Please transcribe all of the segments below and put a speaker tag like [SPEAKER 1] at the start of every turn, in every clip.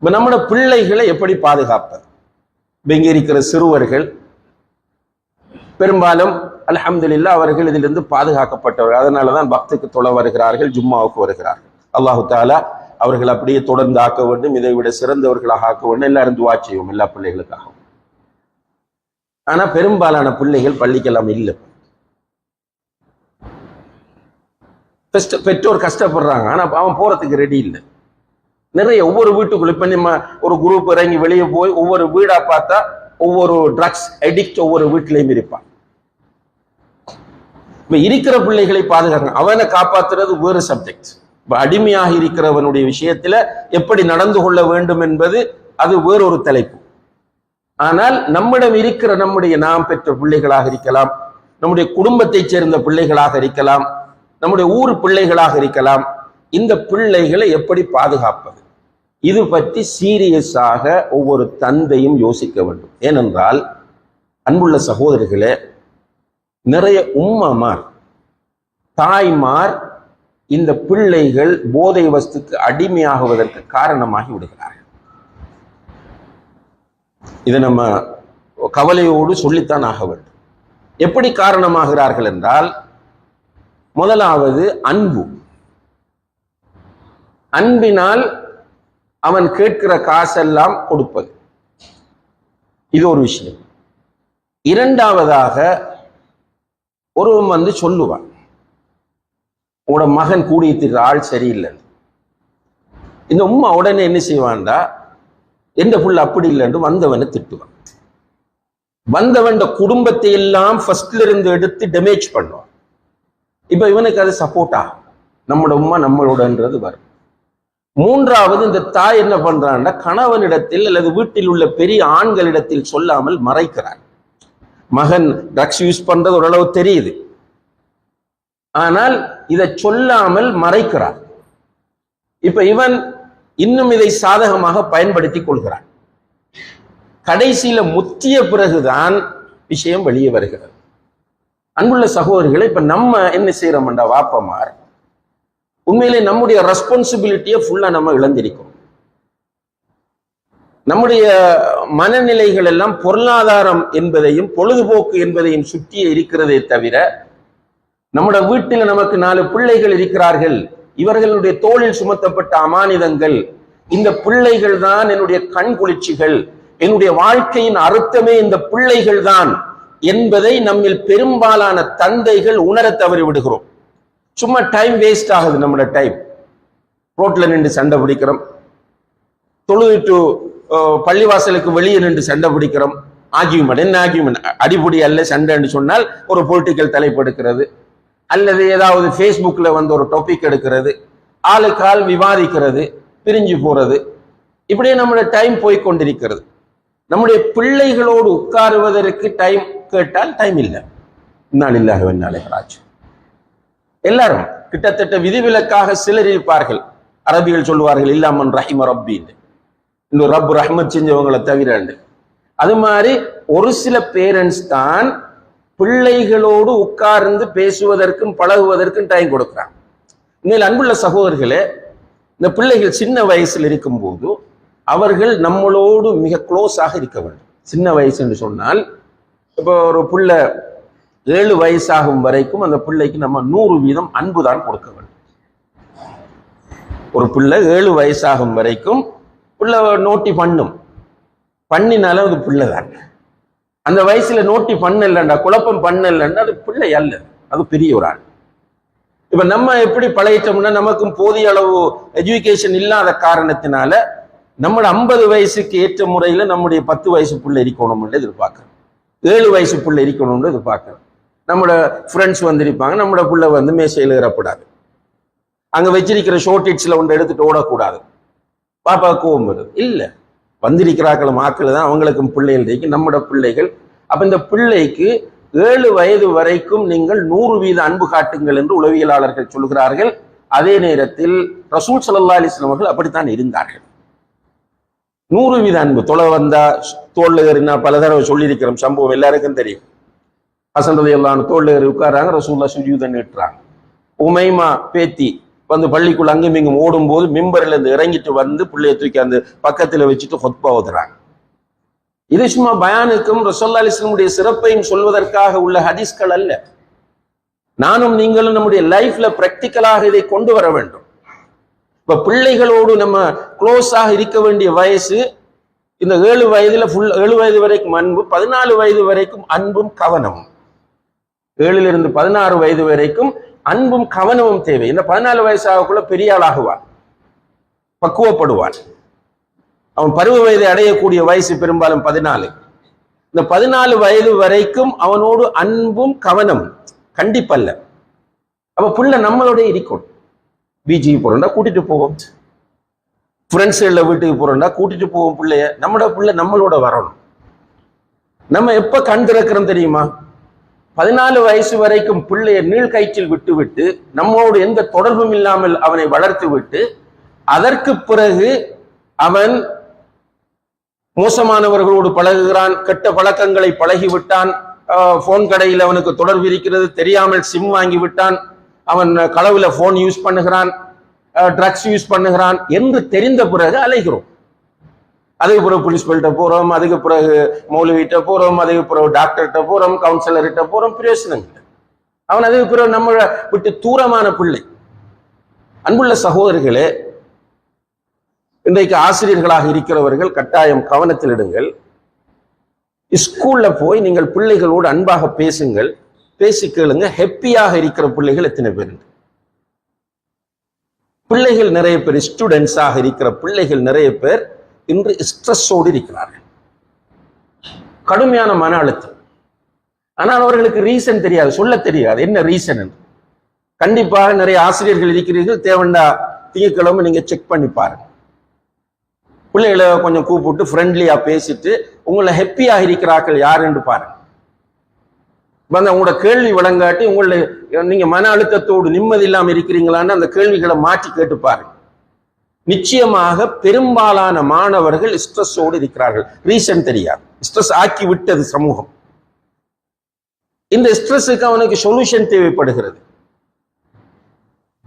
[SPEAKER 1] இப்ப நம்மளோட பிள்ளைகளை எப்படி பாதுகாப்பது? இங்க இருக்கிற சிறுவர்கள் பெரும்பாலும் அல்ஹம்துலில்லாஹ் அவர்கள் இதிலிருந்து பாதுகாக்கப்பட்டவர்கள். அதனாலதான் பக்துக்கு தொலை வருகிறார்கள், ஜும்மாவுக்கு வருகிறார்கள். அல்லாஹு தாலா அவர்கள் அப்படியே தொடர்ந்து ஆக்க வேண்டும், இதை விட சிறந்தவர்களாக ஆக்க வேண்டும். எல்லாரும் துஆ செய்வோம் எல்லா பிள்ளைகளுக்காகவும். ஆனா பெரும்பாலான பிள்ளைகள் பள்ளிக்கெல்லாம் இல்லை. பெற்றோர் கஷ்டப்படுறாங்க, ஆனா அவன் போறதுக்கு ரெடி இல்லை. நிறைய ஒவ்வொரு வீட்டுக்குள்ள இப்ப நம்ம ஒரு குரூப் இறங்கி வெளியே போய் ஒவ்வொரு வீடா பார்த்தா ஒவ்வொரு ட்ரக்ஸ் அடிக்ட் ஒவ்வொரு வீட்டிலையும் இருப்பான். இப்ப இருக்கிற பிள்ளைகளை பாதுகாக்க அவனை காப்பாத்துறது வேறு சப்ஜெக்ட். இப்ப அடிமையாக இருக்கிறவனுடைய விஷயத்துல எப்படி நடந்து கொள்ள வேண்டும் என்பது அது வேறொரு தலைப்பு. ஆனால் நம்மிடம் இருக்கிற நாம் பெற்ற பிள்ளைகளாக இருக்கலாம், நம்முடைய குடும்பத்தைச் சேர்ந்த பிள்ளைகளாக இருக்கலாம், நம்முடைய ஊர் பிள்ளைகளாக இருக்கலாம். இந்த பிள்ளைகளை எப்படி பாதுகாப்பது? இது பற்றி சீரியஸாக ஒவ்வொரு தந்தையும் யோசிக்க வேண்டும். ஏனென்றால் அன்புள்ள சகோதரர்களே, நிறைய உம்மமார் தாய்மார் இந்த பிள்ளைகள் போதை வஸ்துக்கு அடிமையாகுவதற்கு காரணமாகி விடுகிறார்கள். இதை நம்ம கவலையோடு சொல்லித்தான் ஆக வேண்டும். எப்படி காரணமாகிறார்கள் என்றால், முதலாவது அன்பு. அன்பினால் அவன் கேட்கிற காசெல்லாம் கொடுப்பது, இது ஒரு விஷயம். இரண்டாவதாக ஒருவன் சொல்லுவான், உங்களோட மகன் கூடிய திரு ஆள் சரியில்லை. இந்த உம்மா உடனே என்ன செய்வான்டா, எந்த புள்ள அப்படி இல்லைன்னு வந்தவனை திட்டுவான். வந்தவன் குடும்பத்தை எல்லாம் ஃபர்ஸ்ட்ல இருந்து எடுத்து டேமேஜ் பண்ணுவான். இப்ப இவனுக்கு அது சப்போர்ட்டா, நம்மளோட உம்மா நம்மளோடன்றது வரும். மூன்றாவது, இந்த தாய் என்ன பண்றான்னா, கணவனிடத்தில் அல்லது வீட்டில் உள்ள பெரிய ஆண்களிடத்தில் சொல்லாமல் மறைக்கிறான். மகன் ட்ரக்ஸ் யூஸ் பண்றது ஓரளவு தெரியுது, ஆனால் இதை சொல்லாமல் மறைக்கிறான். இப்ப இவன் இன்னும் இதை சாதகமாக பயன்படுத்தி கொள்கிறான். கடைசியில முத்திய பிறகுதான் விஷயம் வெளியே வருகிறது. அன்புள்ள சகோதரிகளை, இப்ப நம்ம என்ன செய்யறோம்டா, வாப்பமார் உண்மையிலே நம்முடைய ரெஸ்பான்சிபிலிட்டியை ஃபுல்லா நம்ம இழந்திருக்கிறோம். நம்முடைய மனநிலைகள் எல்லாம் பொருளாதாரம் என்பதையும் பொழுதுபோக்கு என்பதையும் சுற்றியே இருக்கிறதே தவிர, நம்முடைய வீட்டில் நமக்கு 4 பிள்ளைகள் இருக்கிறார்கள், இவர்களுடைய தோளில் சுமத்தப்பட்ட அமானிதங்கள், இந்த பிள்ளைகள் தான் என்னுடைய கண் குளிர்ச்சிகள், என்னுடைய வாழ்க்கையின் அர்த்தமே இந்த பிள்ளைகள் தான் என்பதை நம்மில் பெரும்பாலான தந்தைகள் உணர தவறி விடுகிறோம். சும்மா டைம் வேஸ்ட் ஆகுது. நம்மளோட டைம் ரோட்ல நின்று சண்டை பிடிக்கிறோம், தொழுதுட்டு பள்ளிவாசலுக்கு வெளியே நின்று சண்டை பிடிக்கிறோம். ஆர்கியூமெண்ட், என்ன ஆர்கியூமெண்ட், அடிப்படி அல்ல சண்டைன்னு சொன்னால் ஒரு பொலிட்டிக்கல் தலைப்படுக்கிறது, அல்லது ஏதாவது ஃபேஸ்புக்ல ஒரு டாபிக் எடுக்கிறது, ஆளுக்கு ஆள் விவாதிக்கிறது, பிரிஞ்சு போறது, இப்படியே நம்மளோட டைம் போய்கொண்டிருக்கிறது. நம்முடைய பிள்ளைகளோடு உட்காருவதற்கு டைம் கேட்டால் டைம் இல்லை. இன்னால் இல்லாஹ் வ இன்னா இலைஹி ராஜிஊன். எல்லாரும் கிட்டத்தட்ட விதிவிலக்காக சிலர் இருப்பார்கள். அரபிகள் சொல்லுவார்கள், இல்லாமன் ரஹிம ரப்பி, இந்த ரப் ரஹ்மத் செஞ்சவங்களை தவிர. அது மாதிரி ஒரு சில பேரண்ட்ஸ் தான் பிள்ளைகளோடு உட்கார்ந்து பேசுவதற்கும் பழகுவதற்கும் டைம் கொடுக்குறாங்க. உண்மையில் அன்புள்ள சகோதரர்களே, இந்த பிள்ளைகள் சின்ன வயசில் இருக்கும் போது அவர்கள் நம்மளோடு மிக க்ளோஸாக இருக்க வேண்டும். சின்ன வயசு என்று சொன்னால், இப்போ ஒரு பிள்ளை 7 வயசாகும் வரைக்கும் அந்த பிள்ளைக்கு நம்ம 100% அன்பு தான் கொடுக்க வேண்டும். ஒரு பிள்ளை 7 வயசாகும் வரைக்கும் பிள்ளை நோட்டி பண்ணினாலும் அது பிள்ளை தான். அந்த வயசுல நோட்டி பண்ணலண்டா, குழப்பம் பண்ணலண்டா அது பிள்ளை அல்ல, அது பெரிய ஒரு ஆள். இப்ப நம்ம எப்படி பழகிட்டோம்னா, நமக்கும் போதிய அளவு எஜுகேஷன் இல்லாத காரணத்தினால நம்மளோட 50 வயசுக்கு ஏற்ற முறையில நம்முடைய 10 வயசு பிள்ளை இருக்கணும்னு எதிர்பார்க்கிறோம், 7 வயசு பிள்ளை இருக்கணும்னு எதிர்பார்க்கிறோம். நம்மளோட ஃப்ரெண்ட்ஸ் வந்திருப்பாங்க, நம்மளோட பிள்ளை மேசையில் ஏறப்படாது, அங்க வச்சிருக்கிற ஷோர்ட் ஹிட்ஸ்ல ஒன்று எடுத்துட்டு ஓடக்கூடாது, பாப்பா கோவம் வருது. இல்லை, வந்திருக்கிறாக்கள் மாக்கள் தான், அவங்களுக்கும் பிள்ளைகள் இருக்கு, நம்மளோட பிள்ளைகள். அப்ப இந்த பிள்ளைக்கு 7 வயது வரைக்கும் நீங்கள் 100% அன்பு காட்டுங்கள் என்று உளவியலாளர்கள் சொல்கிறார்கள். அதே நேரத்தில் ரசூல் ஸல்லல்லாஹு அலைஹி வஸல்லம் அவர்கள் அப்படித்தான் இருந்தார்கள். 100% அன்பு. தொலை வந்தா தோல்ல ஏறினா பல தடவை சொல்லியிருக்கிறோம், சம்பவம் எல்லாருக்கும் தெரியும். ஹசன் ரலியல்லாஹு அன்ஹு தோல்ல ஏறி உட்கார்றாங்க, ரசூலுல்லாஹ் சுஜூத நீட்டுறாங்க. உமைமா பேத்தி வந்து பள்ளிக்குள்ள அங்கும் இங்கும் ஓடும் போது மிம்பர்ல இருந்து இறங்கிட்டு வந்து பிள்ளைய தூக்கி அந்த பக்கத்துல வச்சுட்டு ஹுத்பா ஓதுறாங்க. இது சும்மா பயானுக்கும் ரசூலுல்லாஹி அலைஹி வஸல்லம் சிறப்பையும் சொல்வதற்காக உள்ள ஹதீஸ்கள் அல்ல. நானும் நீங்களும் நம்முடைய லைஃப்ல பிராக்டிக்கலாக இதை கொண்டு வர வேண்டும். இப்ப பிள்ளைகளோடு நம்ம க்ளோஸாக இருக்க வேண்டிய வயசு இந்த 7 வயதுல 7 வயது வரைக்கும் அன்பு, 14 வயது வரைக்கும் அன்பும் கவனமும். 7 to 16 வயது வரைக்கும் அன்பும் கவனமும் தேவை. இந்த 14 வயசாகக்குள்ள பெரிய ஆளாகுவான், பக்குவப்படுவான். அவன் பருவ வயதை அடையக்கூடிய வயசு பெரும்பாலும் 14. இந்த 14 வயது வரைக்கும் அவனோடு அன்பும் கவனம் கண்டிப்பல்ல. அப்ப புள்ள நம்மளோட இருக்கும். பீச்சுக்கு போறோம்னா கூட்டிட்டு போவோம், ஃப்ரெண்ட்ஸ்ல வீட்டுக்கு போறோம்னா கூட்டிட்டு போவோம். பிள்ளைய புள்ள நம்மளோட வரணும். நம்ம எப்ப கண் திறக்கிறோம் தெரியுமா? 14 வயசு வரைக்கும் பிள்ளைய நீள்கயிற்றில் விட்டு விட்டு நம்மோடு எந்த தொடர்பும் இல்லாமல் அவனை வளர்த்து விட்டு அதற்கு பிறகு அவன் மோசமானவர்களோடு பழகுகிறான், கெட்ட பழக்கங்களை பழகிவிட்டான், போன் கடையில் அவனுக்கு தொடர்பு இருக்கிறது, தெரியாமல் சிம் வாங்கி விட்டான், அவன் களவுல போன் யூஸ் பண்ணுகிறான், ட்ரக்ஸ் யூஸ் பண்ணுகிறான் என்று தெரிந்த பிறகு அலைகிறோம். அதுக்கு பிறகு பிரின்சிபல்கிட்ட போறோம், அதுக்கு பிறகு மௌலவிட்ட போறோம், அதுக்கு பிறகு டாக்டர்கிட்ட போறோம், கவுன்சிலர்கிட்ட போறோம், பிரயோசனங்கள். அவன் அதுக்கு பிறகு நம்மளை விட்டு தூரமான பிள்ளை. அன்புள்ள சகோதரர்களே, இன்றைக்கு ஆசிரியர்களாக இருக்கிறவர்கள் கட்டாயம் கவனத்தில் இடுங்கள். ஸ்கூல்ல போய் நீங்கள் பிள்ளைகளோடு அன்பாக பேசுங்கள், பேசி கேளுங்க. ஹாப்பியாக இருக்கிற பிள்ளைகள் எத்தனை பேர்? பிள்ளைகள் நிறைய பேர், ஸ்டூடெண்ட்ஸாக இருக்கிற பிள்ளைகள் நிறைய பேர் இன்று ஸ்ட்ரெஸ்ஸோடு இருக்கிறார்கள், கடுமையான மன அழுத்தம். ஆனால் அவர்களுக்கு ரீசன் தெரியாது, சொல்ல தெரியாது என்ன ரீசன் என்று. கண்டிப்பாக நிறைய ஆசிரியர்கள் இருக்கிறீர்கள், தேவண்டா திங்கட்கிழமை நீங்க செக் பண்ணி பாருங்க. பிள்ளைகளை கொஞ்சம் கூப்பிட்டு ஃப்ரெண்ட்லியா பேசிட்டு உங்களை ஹாப்பியாக இருக்கிறார்கள் யார் என்று பாருங்க. வந்து உங்களோட கேள்வி வழங்காட்டி நீங்க மன அழுத்தத்தோடு நிம்மதி இல்லாம இருக்கிறீங்களான்னு அந்த கேள்விகளை மாற்றி கேட்டு பாருங்க. நிச்சயமாக பெரும்பாலான மாணவர்கள் ஸ்ட்ரெஸ்ஸோடு இருக்கிறார்கள், ரீசன் தெரியாது. ஸ்ட்ரெஸ் ஆக்கி விட்டது சமூகம். இந்த ஸ்ட்ரெஸ்ஸுக்கு அவனுக்கு சொல்யூஷன் தேவைப்படுகிறது.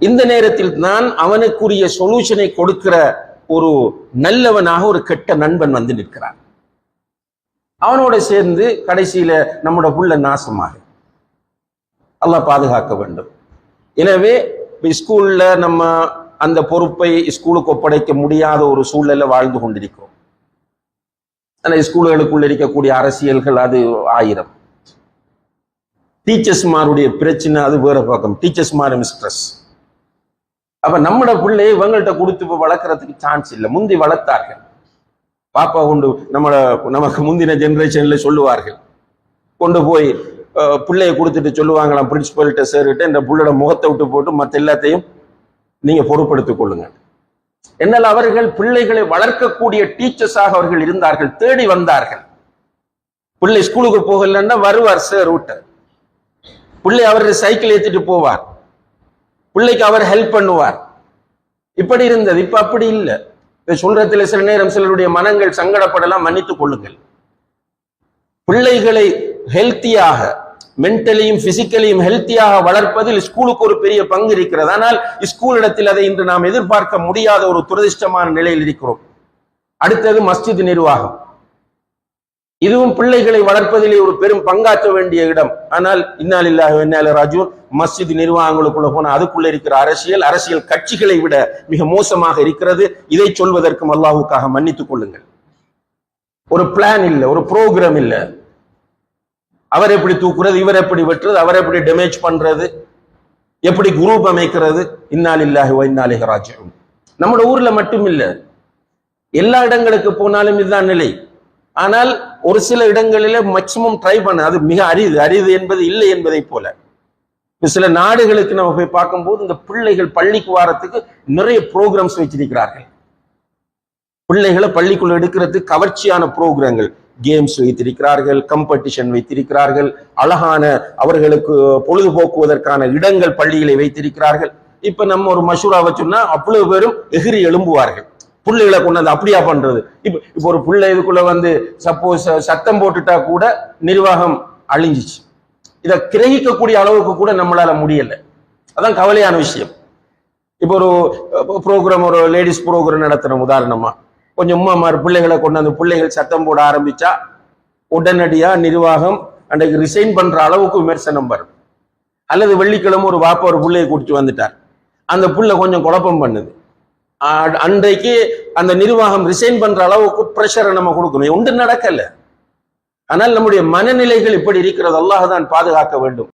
[SPEAKER 1] இந்த நேரத்தில் தான் அவனுக்குரிய சொல்யூஷனை கொடுக்கிற ஒரு நல்லவனாக ஒரு கெட்ட நண்பன் வந்து நிற்கிறான். அவனோட சேர்ந்து கடைசியில நம்மோட புள்ள நாசமாக. அல்லாஹ் பாதுகாக்க வேண்டும். எனவே ஸ்கூல்ல நம்ம அந்த பொறுப்பை ஸ்கூலுக்கு ஒப்படைக்க முடியாத ஒரு சூழல்ல வாழ்ந்து கொண்டிருக்கிறோம். ஆனா ஸ்கூல்களுக்குள்ள இருக்கக்கூடிய அரசியல்கள் அது 1000. டீச்சர்ஸ்மாருடைய பிரச்சனை அது வேற பக்கம். டீச்சர்ஸ்மாரும் ஸ்ட்ரெஸ். அப்ப நம்மட பிள்ளையை இவங்கள்ட்ட கொடுத்து வளர்க்கறதுக்கு சான்ஸ் இல்லை. முந்தி வளர்த்தார்கள், பாப்பா கொண்டு நமக்கு முந்தின ஜெனரேஷன்ல சொல்லுவார்கள், கொண்டு போய் பிள்ளையை கொடுத்துட்டு சொல்லுவாங்களாம் பிரின்சிபல்கிட்ட சேர்கிட்ட, இந்த பிள்ளையோட முகத்தை விட்டு போட்டு மற்ற எல்லாத்தையும் நீங்க பொறுப்படுத்திக் கொள்ளுங்க. என்னால் அவர்கள் பிள்ளைகளை வளர்க்கக்கூடிய டீச்சர்ஸாக அவர்கள் இருந்தார்கள், தேடி வந்தார்கள். பிள்ளை ஸ்கூலுக்கு போகலன்னா வருவார் சார் விட்ட, பிள்ளை அவர்கள் சைக்கிள் ஏத்திட்டு போவார், பிள்ளைக்கு அவர் ஹெல்ப் பண்ணுவார். இப்படி இருந்தது. இப்ப அப்படி இல்லை. சொல்றதுல சில நேரம் சிலருடைய மனங்கள் சங்கடப்படலாம், மன்னித்துக் கொள்ளுங்கள். பிள்ளைகளை ஹெல்த்தியாக, மென்டலியும் பிசிக்கலியும் ஹெல்த்தியாக வளர்ப்பதில் ஸ்கூலுக்கு ஒரு பெரிய பங்கு இருக்கிறது. ஆனால் ஸ்கூல் இடத்தில் அதை இன்று நாம் எதிர்பார்க்க முடியாத ஒரு துரதிர்ஷ்டமான நிலையில் இருக்கிறோம். அடுத்தது மஸ்ஜித் நிர்வாகம். இதுவும் பிள்ளைகளை வளர்ப்பதிலே ஒரு பெரும் பங்காற்ற வேண்டிய இடம். ஆனால் இன்னா லில்லாஹி வ இன்னா இலைஹி ராஜிஊன். மஸ்ஜித் நிர்வாகங்களுக்குள்ள போன அதுக்குள்ள இருக்கிற அரசியல் கட்சிகளை விட மிக மோசமாக இருக்கிறது. இதை சொல்வதற்கும் அல்லாஹ்வுக்காக மன்னித்துக் கொள்ளுங்கள். ஒரு பிளான் இல்லை, ஒரு ப்ரோக்ராம் இல்லை. அவர் எப்படி தூக்குறது, இவர் எப்படி வெட்டுறது, அவர் எப்படி டேமேஜ் பண்றது, எப்படி குரூப் அமைக்கிறது. இன்னா லில்லாஹி வ இன்னா இலைஹி ராஜிஊன். நம்முடைய ஊர்ல மட்டும் இல்லை, எல்லா இடங்களுக்கு போனாலும் இதுதான் நிலை. ஆனால் ஒரு சில இடங்களில மேக்சிமம் ட்ரை பண்ண, அது மிக அரிது என்பது இல்லை என்பதை போல. சில நாடுகளுக்கு நம்ம போய் பார்க்கும்போது இந்த பிள்ளைகள் பள்ளிக்கு வாரத்துக்கு நிறைய ப்ரோக்ராம்ஸ் வச்சிருக்கிறார்கள். பிள்ளைகளை பள்ளிக்குள்ள எடுக்கிறதுக்கு கவர்ச்சியான ப்ரோக்ராம்கள், கேம்ஸ் வைத்திருக்கிறார்கள், காம்படிஷன் வைத்திருக்கிறார்கள், அழகான அவர்களுக்கு பொழுதுபோக்குவதற்கான இடங்கள் பள்ளிகளை வைத்திருக்கிறார்கள். இப்ப நம்ம ஒரு மஷூரா வச்சோம்னா அவ்வளவு பேரும் எகிரி எழும்புவார்கள். பிள்ளைகளை கொண்டாந்து அப்படியா பண்றது. இப்ப ஒரு பிள்ளை இதுக்குள்ள வந்து சப்போஸ் சத்தம் போட்டுட்டா கூட நிர்வாகம் அழிஞ்சிச்சு. இதை கிரகிக்கக்கூடிய அளவுக்கு கூட நம்மளால முடியல. அதான் கவலையான விஷயம். இப்போ ஒரு ப்ரோக்ராம், ஒரு லேடிஸ் ப்ரோக்ராம் நடத்துறோம் உதாரணமா, கொஞ்சம் உமாமார் பிள்ளைகளை கொண்டு அந்த பிள்ளைகள் சத்தம் போட ஆரம்பிச்சா உடனடியா நிர்வாகம் அன்றைக்கு ரிசைன் பண்ற அளவுக்கு விமர்சனம் வரும். அல்லது வெள்ளிக்கிழமை ஒரு வாப்பா ஒரு பிள்ளையை கூட்டிட்டு வந்துட்டார், அந்த புள்ள கொஞ்சம் குழப்பம் பண்ணுது, அன்றைக்கு அந்த நிர்வாகம் ரிசைன் பண்ற அளவுக்கு பிரஷரை நம்ம கொடுக்கணும். ஒன்று நடக்கல. ஆனால் நம்முடைய மனநிலைகள் இப்படி இருக்கிறது, அல்லாஹ் தான் பாதுகாக்க வேண்டும்.